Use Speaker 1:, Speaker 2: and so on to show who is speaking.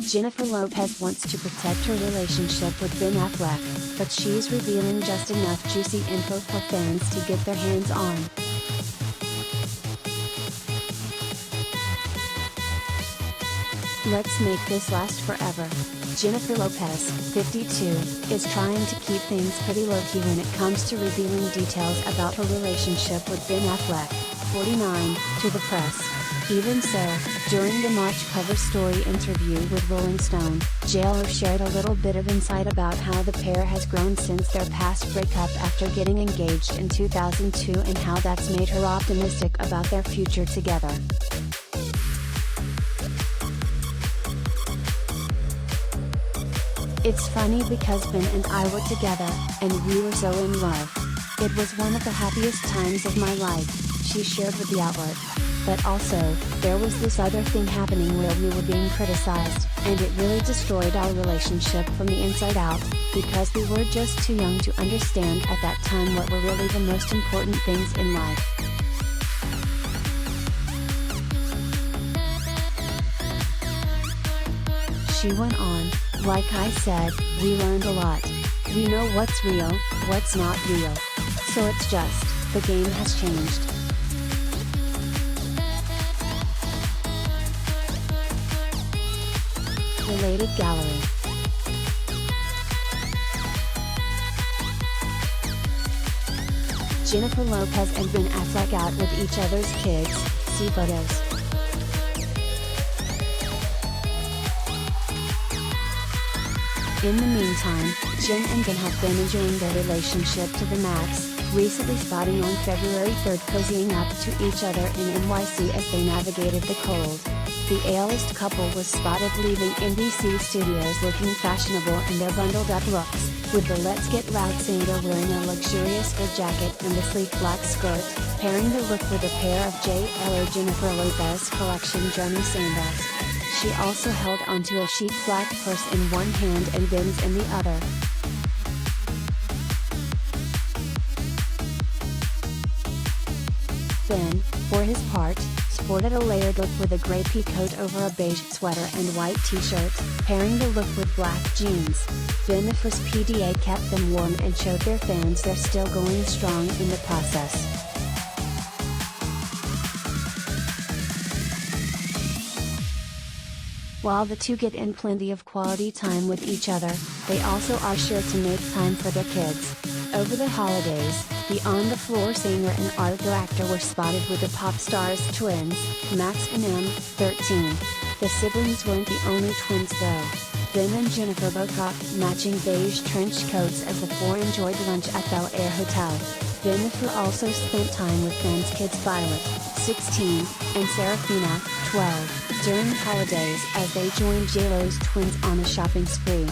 Speaker 1: Jennifer Lopez wants to protect her relationship with Ben Affleck, but she's revealing just enough juicy info for fans to get their hands on. Let's make this last forever. Jennifer Lopez, 52, is trying to keep things pretty low-key when it comes to revealing details about her relationship with Ben Affleck, 49, to the press. Even so, during the March cover story interview with Rolling Stone, J.Lo shared a little bit of insight about how the pair has grown since their past breakup after getting engaged in 2002 and how that's made her optimistic about their future together. It's funny because Ben and I were together, and we were so in love. It was one of the happiest times of my life, she shared with the outlet. But also, there was this other thing happening where we were being criticized, and it really destroyed our relationship from the inside out, because we were just too young to understand at that time what were really the most important things in life. She went on, like I said, we learned a lot. We know what's real, what's not real. So it's just, the game has changed. Related gallery. Jennifer Lopez and Ben Affleck out with each other's kids, see photos. In the meantime, Jen and Ben have been enjoying their relationship to the max, recently spotting on February 3rd cozying up to each other in NYC as they navigated the cold. The A-list couple was spotted leaving NBC studios looking fashionable in their bundled-up looks, with the Let's Get Loud singer wearing a luxurious fur jacket and a sleek black skirt, pairing the look with a pair of J.Lo Jennifer Lopez collection Johnny sandals. She also held onto a chic black purse in one hand and Ben's in the other. Ben, for his part, sported a layered look with a grey pea coat over a beige sweater and white t-shirt, pairing the look with black jeans. Ben the First PDA kept them warm and showed their fans they're still going strong in the process. While the two get in plenty of quality time with each other, they also are sure to make time for their kids. Over the holidays, the on-the-floor singer and art director were spotted with the pop star's twins, Max and M, 13. The siblings weren't the only twins though. Ben and Jennifer both rocked matching beige trench coats as the four enjoyed lunch at Bel Air Hotel. Jennifer also spent time with Ben's kids Violet, 16, and Serafina, 12, during the holidays as they joined J.Lo's twins on a shopping spree.